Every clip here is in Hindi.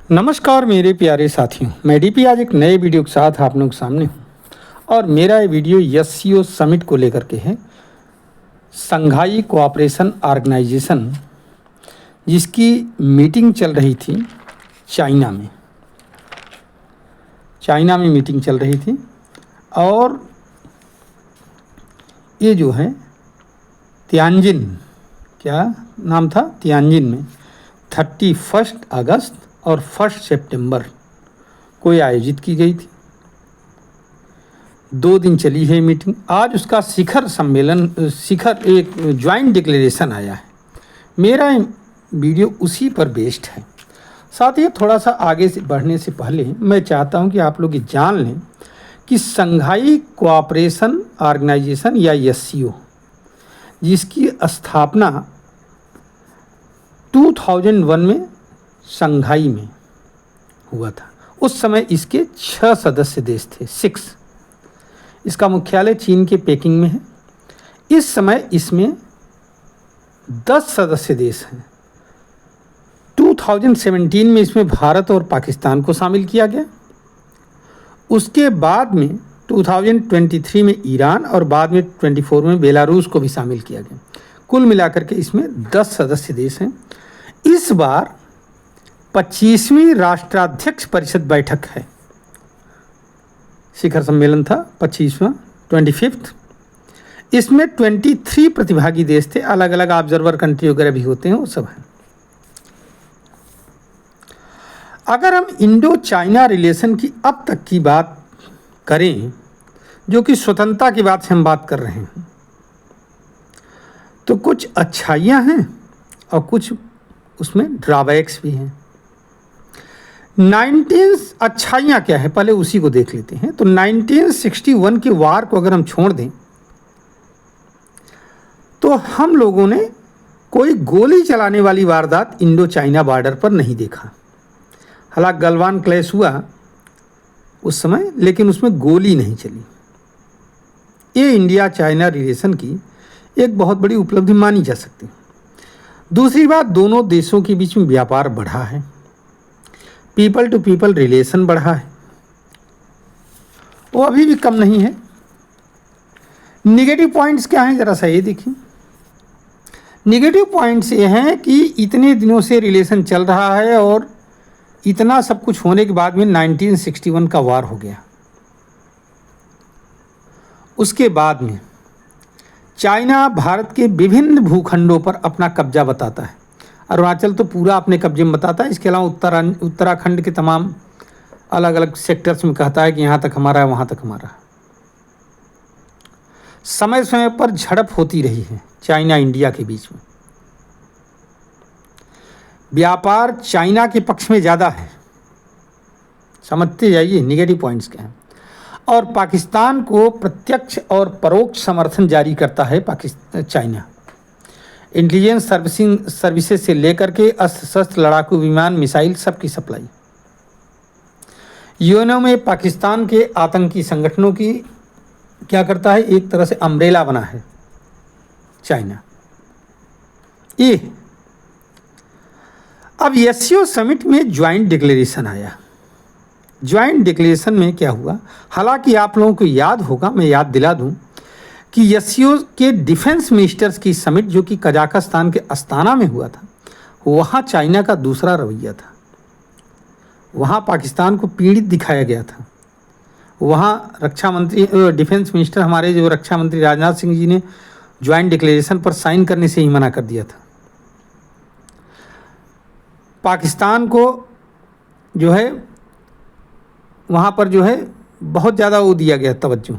नमस्कार मेरे प्यारे साथियों, मैं डीपी आज एक नए वीडियो के साथ आप लोगों के सामने हूँ। और मेरा ये वीडियो एससीओ समिट को लेकर के है। संघाई कोऑपरेशन ऑर्गेनाइजेशन जिसकी मीटिंग चल रही थी चाइना में मीटिंग चल रही थी। और ये जो है तियानजिन, क्या नाम था, तियानजिन में 31 अगस्त और 1 सितंबर को आयोजित की गई थी। 2 दिन चली है मीटिंग। आज उसका शिखर एक ज्वाइंट डिक्लेरेशन आया है। मेरा वीडियो उसी पर बेस्ड है। साथ ही थोड़ा सा आगे से बढ़ने से पहले मैं चाहता हूं कि आप लोग ये जान लें कि संघाई कोऑपरेशन ऑर्गेनाइजेशन या एससीओ जिसकी स्थापना 2001 में संघाई में हुआ था। उस समय इसके 6 सदस्य देश थे, 6। इसका मुख्यालय चीन के पेकिंग में है। इस समय इसमें 10 सदस्य देश हैं। 2017 में इसमें भारत और पाकिस्तान को शामिल किया गया। उसके बाद में 2023 में ईरान और बाद में 24 में बेलारूस को भी शामिल किया गया। कुल मिलाकर के इसमें 10 सदस्य देश हैं। इस बार 25वीं राष्ट्राध्यक्ष परिषद बैठक है। शिखर सम्मेलन था 25वां, 25th। इसमें 23 प्रतिभागी देश थे। अलग अलग ऑब्जर्वर कंट्री वगैरह भी होते हैं, वो सब है। अगर हम इंडो चाइना रिलेशन की अब तक की बात करें, जो कि स्वतंत्रता की बात से हम बात कर रहे हैं, तो कुछ अच्छाइयाँ हैं और कुछ उसमें ड्रॉबैक्स भी हैं। 19 अच्छाइयाँ क्या है, पहले उसी को देख लेते हैं। तो 1961 के वार को अगर हम छोड़ दें तो हम लोगों ने कोई गोली चलाने वाली वारदात इंडो चाइना बॉर्डर पर नहीं देखा। हालांकि गलवान क्लैश हुआ उस समय, लेकिन उसमें गोली नहीं चली। ये इंडिया चाइना रिलेशन की एक बहुत बड़ी उपलब्धि मानी जा सकती है। दूसरी बात, दोनों देशों के बीच में व्यापार बढ़ा है, पीपल टू पीपल रिलेशन बढ़ा है, वो अभी भी कम नहीं है। निगेटिव पॉइंट्स क्या हैं, ज़रा सा ये देखिए। निगेटिव पॉइंट्स ये हैं कि इतने दिनों से रिलेशन चल रहा है और इतना सब कुछ होने के बाद में 1961 का वार हो गया। उसके बाद में चाइना भारत के विभिन्न भूखंडों पर अपना कब्जा बताता है। अरुणाचल तो पूरा अपने कब्जे में बताता है। इसके अलावा उत्तराखंड के तमाम अलग अलग सेक्टर्स में कहता है कि यहाँ तक हमारा है, वहाँ तक हमारा है। समय समय पर झड़प होती रही है चाइना इंडिया के बीच में। व्यापार चाइना के पक्ष में ज़्यादा है, समझते जाइए निगेटिव पॉइंट्स क्या हैं। और पाकिस्तान को प्रत्यक्ष और परोक्ष समर्थन जारी करता है चाइना। इंटेलिजेंस सर्विसेज से लेकर के अस्त्र शस्त्र, लड़ाकू विमान, मिसाइल, सबकी सप्लाई। यूएनओ में पाकिस्तान के आतंकी संगठनों की क्या करता है, एक तरह से अम्ब्रेला बना है चाइना। ये अब एससीओ समिट में ज्वाइंट डिक्लेरेशन आया। ज्वाइंट डिक्लेरेशन में क्या हुआ, हालांकि आप लोगों को याद होगा, मैं याद दिला दूं कि एससीओ के डिफेंस मिनिस्टर्स की समिट जो कि कजाकिस्तान के अस्ताना में हुआ था, वहाँ चाइना का दूसरा रवैया था। वहाँ पाकिस्तान को पीड़ित दिखाया गया था। वहाँ रक्षा मंत्री, डिफेंस मिनिस्टर हमारे जो रक्षा मंत्री राजनाथ सिंह जी ने ज्वाइंट डिक्लेरेशन पर साइन करने से ही मना कर दिया था। पाकिस्तान को जो है वहाँ पर जो है बहुत ज़्यादा वो दिया गया तवज्जो।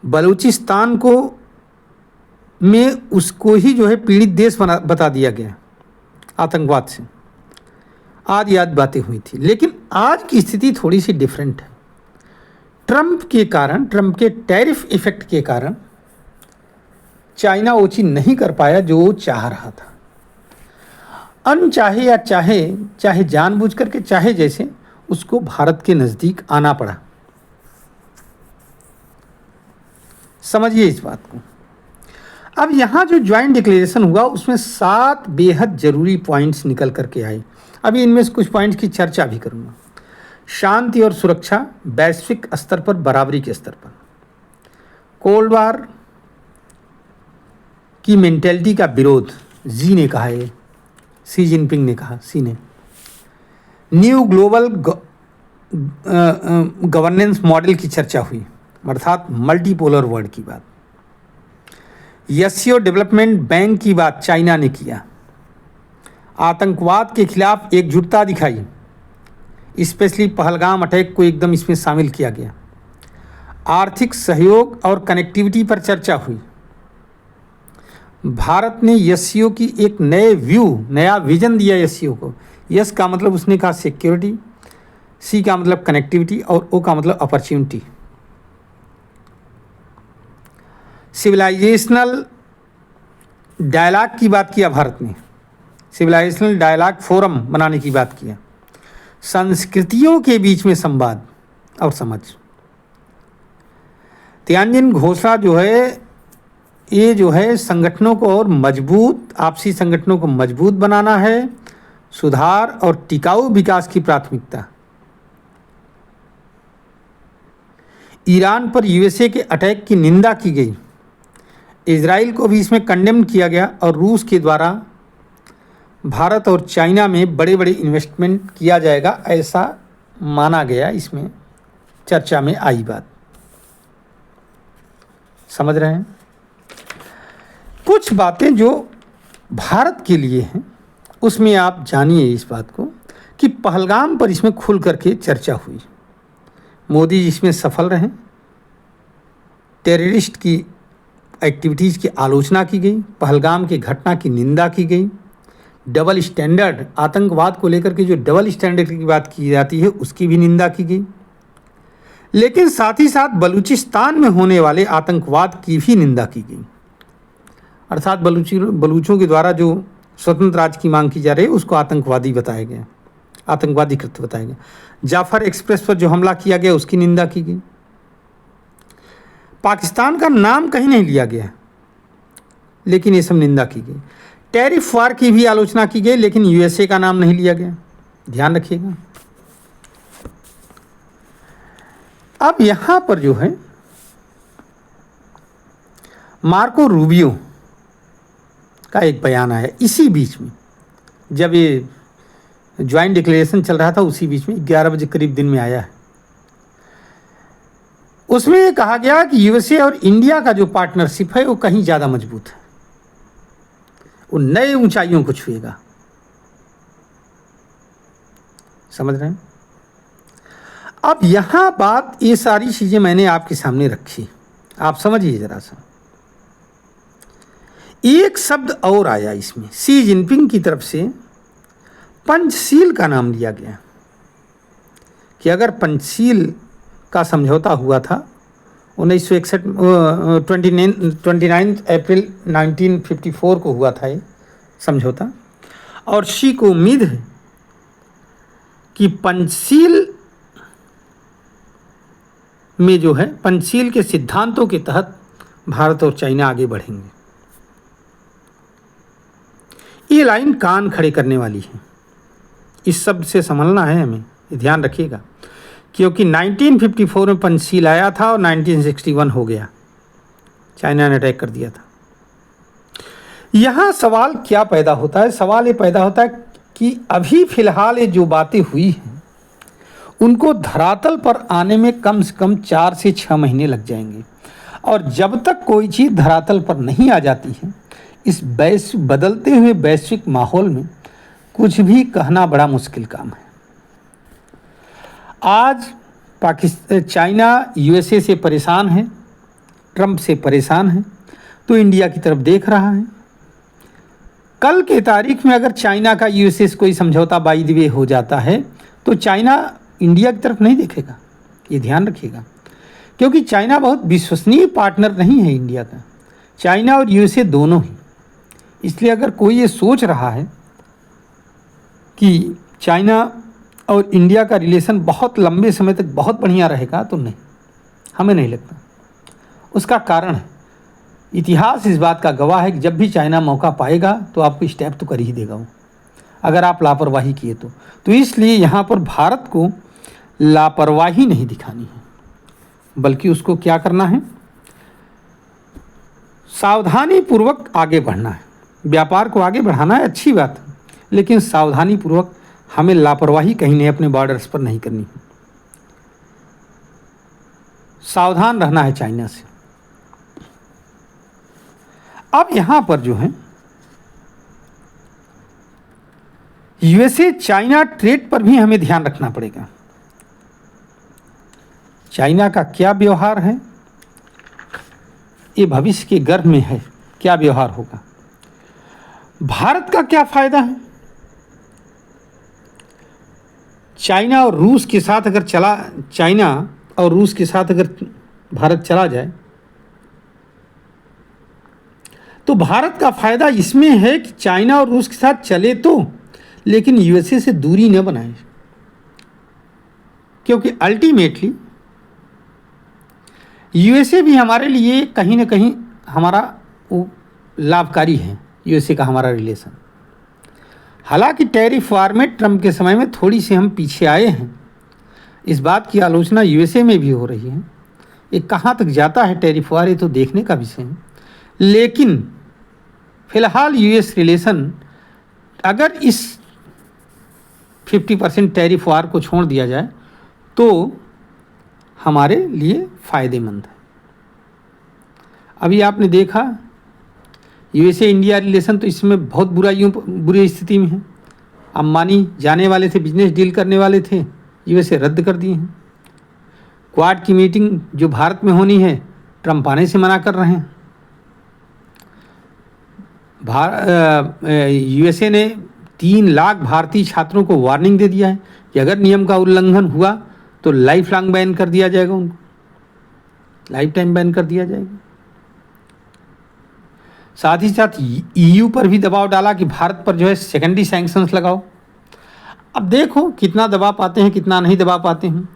बलूचिस्तान को में उसको ही जो है पीड़ित देश बता दिया गया आतंकवाद से। आदि बातें हुई थी, लेकिन आज की स्थिति थोड़ी सी डिफरेंट है। ट्रंप के टैरिफ इफेक्ट के कारण चाइना वो चीज़ नहीं कर पाया जो वो चाह रहा था। अनचाहे या चाहे जानबूझ करके, चाहे जैसे, उसको भारत के नज़दीक आना पड़ा। समझिए इस बात को। अब यहाँ जो ज्वाइंट डिक्लेरेशन हुआ उसमें 7 बेहद ज़रूरी पॉइंट्स निकल करके आए। अभी इनमें से कुछ पॉइंट्स की चर्चा भी करूँगा। शांति और सुरक्षा वैश्विक स्तर पर बराबरी के स्तर पर, कोल्ड वार की मेंटेलिटी का विरोध जी ने कहा है, सी जिनपिंग ने कहा, सी ने। न्यू ग्लोबल गवर्नेंस मॉडल की चर्चा हुई, अर्थात मल्टीपोलर वर्ल्ड की बात। एशिया डेवलपमेंट बैंक की बात चाइना ने किया। आतंकवाद के खिलाफ एकजुटता दिखाई, स्पेशली पहलगाम अटैक को एकदम इसमें शामिल किया गया। आर्थिक सहयोग और कनेक्टिविटी पर चर्चा हुई। भारत ने एससीओ की एक नया विजन दिया एससीओ को। यस का मतलब उसने कहा सिक्योरिटी, सी का मतलब कनेक्टिविटी और ओ का मतलब अपॉर्चुनिटी। सिविलाइजेशनल डायलॉग की बात किया भारत ने, सिविलाइजेशनल डायलॉग फोरम बनाने की बात किया। संस्कृतियों के बीच में संवाद और समझ। तियानजिन घोषणा जो है, ये जो है संगठनों को और मजबूत, आपसी संगठनों को मजबूत बनाना है, सुधार और टिकाऊ विकास की प्राथमिकता। ईरान पर यूएसए के अटैक की निंदा की गई। इजराइल को भी इसमें कंडेम किया गया और रूस के द्वारा भारत और चाइना में बड़े बड़े इन्वेस्टमेंट किया जाएगा, ऐसा माना गया। इसमें चर्चा में आई बात, समझ रहे हैं। कुछ बातें जो भारत के लिए हैं उसमें आप जानिए इस बात को कि पहलगाम पर इसमें खुल करके चर्चा हुई। मोदी जी इसमें सफल रहे। टेररिस्ट की एक्टिविटीज़ की आलोचना की गई, पहलगाम की घटना की निंदा की गई। डबल स्टैंडर्ड, आतंकवाद को लेकर के जो डबल स्टैंडर्ड की बात की जाती है उसकी भी निंदा की गई। लेकिन साथ ही साथ बलूचिस्तान में होने वाले आतंकवाद की भी निंदा की गई, अर्थात बलूचों के द्वारा जो स्वतंत्र राज्य की मांग की जा रही है उसको आतंकवादी बताया गया, आतंकवादी कृत्य बताया गया। जाफर एक्सप्रेस पर जो हमला किया गया उसकी निंदा की गई। पाकिस्तान का नाम कहीं नहीं लिया गया, लेकिन ये सब निंदा की गई। टैरिफ वार की भी आलोचना की गई, लेकिन यूएसए का नाम नहीं लिया गया, ध्यान रखिएगा। अब यहां पर जो है मार्को रूबियो का एक बयान आया इसी बीच में, जब ये ज्वाइंट डिक्लेरेशन चल रहा था उसी बीच में 11 बजे करीब दिन में आया है। उसमें ये कहा गया कि यूएसए और इंडिया का जो पार्टनरशिप है वो कहीं ज़्यादा मजबूत है, वो नए ऊंचाइयों को छुएगा। समझ रहे हैं। अब यहां बात, ये सारी चीजें मैंने आपके सामने रखी, आप समझिए जरा सा। एक शब्द और आया इसमें, सी जिनपिंग की तरफ से पंचशील का नाम लिया गया कि अगर पंचशील का समझौता हुआ था 1961, 29 अप्रैल 1954 को हुआ था ये समझौता, और शी को उम्मीद है कि पंचशील में जो है, पंचशील के सिद्धांतों के तहत भारत और चाइना आगे बढ़ेंगे। ये लाइन कान खड़े करने वाली है, इस शब्द से संभलना है हमें, ध्यान रखिएगा, क्योंकि 1954 में पंचशील आया था और 1961 हो गया, चाइना ने अटैक कर दिया था। यहाँ सवाल क्या पैदा होता है? सवाल ये पैदा होता है कि अभी फिलहाल ये जो बातें हुई हैं उनको धरातल पर आने में कम से कम 4 से 6 महीने लग जाएंगे, और जब तक कोई चीज़ धरातल पर नहीं आ जाती है, इस बदलते हुए वैश्विक माहौल में कुछ भी कहना बड़ा मुश्किल काम है। आज चाइना यूएसए से परेशान है, ट्रंप से परेशान है, तो इंडिया की तरफ देख रहा है। कल के तारीख में अगर चाइना का यूएसए से कोई समझौता बाय द वे हो जाता है तो चाइना इंडिया की तरफ नहीं देखेगा, ये ध्यान रखिएगा, क्योंकि चाइना बहुत विश्वसनीय पार्टनर नहीं है इंडिया का, चाइना और यूएसए दोनों ही। इसलिए अगर कोई ये सोच रहा है कि चाइना और इंडिया का रिलेशन बहुत लंबे समय तक बहुत बढ़िया रहेगा, तो नहीं, हमें नहीं लगता। उसका कारण है, इतिहास इस बात का गवाह है कि जब भी चाइना मौका पाएगा तो आपको स्टेप तो कर ही देगा वो। अगर आप लापरवाही किए तो इसलिए यहाँ पर भारत को लापरवाही नहीं दिखानी है, बल्कि उसको क्या करना है, सावधानी पूर्वक आगे बढ़ना है। व्यापार को आगे बढ़ाना है, अच्छी बात है, लेकिन सावधानी पूर्वक, हमें लापरवाही कहीं नहीं अपने बॉर्डर्स पर नहीं करनी है। सावधान रहना है चाइना से। अब यहां पर जो है यूएसए चाइना ट्रेड पर भी हमें ध्यान रखना पड़ेगा। चाइना का क्या व्यवहार है, ये भविष्य के गर्भ में है, क्या व्यवहार होगा। भारत का क्या फायदा है, चाइना और रूस के साथ अगर भारत चला जाए तो भारत का फायदा इसमें है कि चाइना और रूस के साथ चले तो, लेकिन यूएसए से दूरी न बनाए, क्योंकि अल्टीमेटली यूएसए भी हमारे लिए कहीं ना कहीं हमारा लाभकारी है। यूएसए का हमारा रिलेशन, हालांकि टैरिफ वार में ट्रंप के समय में थोड़ी सी हम पीछे आए हैं, इस बात की आलोचना यूएसए में भी हो रही है। ये कहाँ तक जाता है टैरिफ वार, ये तो देखने का विषय है। लेकिन फिलहाल यूएस रिलेशन, अगर इस 50% टैरिफ वार को छोड़ दिया जाए तो हमारे लिए फ़ायदेमंद है। अभी आपने देखा यूएसए इंडिया रिलेशन, तो इसमें बहुत बुरी स्थिति में है। अंबानी जाने वाले थे, बिजनेस डील करने वाले थे, यूएसए रद्द कर दिए हैं। क्वाड की मीटिंग जो भारत में होनी है, ट्रंप आने से मना कर रहे हैं। यूएसए ने 3 लाख भारतीय छात्रों को वार्निंग दे दिया है कि अगर नियम का उल्लंघन हुआ तो लाइफ लॉन्ग बैन कर दिया जाएगा, उनको लाइफ टाइम बैन कर दिया जाएगा। साथ ही साथ ईयू पर भी दबाव डाला कि भारत पर जो है सेकेंडरी सैंक्शंस लगाओ। अब देखो कितना दबा पाते हैं, कितना नहीं दबा पाते हैं।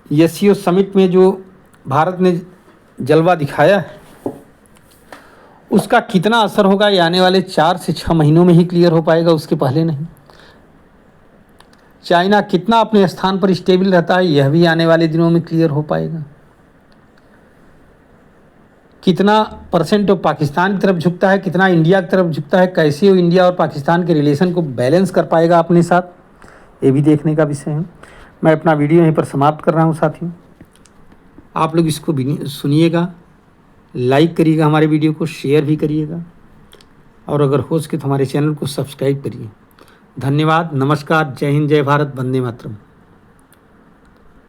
एससीओ समिट में जो भारत ने जलवा दिखाया है, उसका कितना असर होगा ये आने वाले 4 से 6 महीनों में ही क्लियर हो पाएगा, उसके पहले नहीं। चाइना कितना अपने स्थान पर स्टेबल रहता है, यह भी आने वाले दिनों में क्लियर हो पाएगा। कितना % वो पाकिस्तान की तरफ झुकता है, कितना इंडिया की तरफ झुकता है, कैसे वो इंडिया और पाकिस्तान के रिलेशन को बैलेंस कर पाएगा अपने साथ, ये भी देखने का विषय है। मैं अपना वीडियो यहीं पर समाप्त कर रहा हूँ साथियों। आप लोग इसको सुनिएगा, लाइक करिएगा, हमारे वीडियो को शेयर भी करिएगा, और अगर हो सके तो हमारे चैनल को सब्सक्राइब करिए। धन्यवाद, नमस्कार, जय हिंद, जय भारत, वंदे मातरम।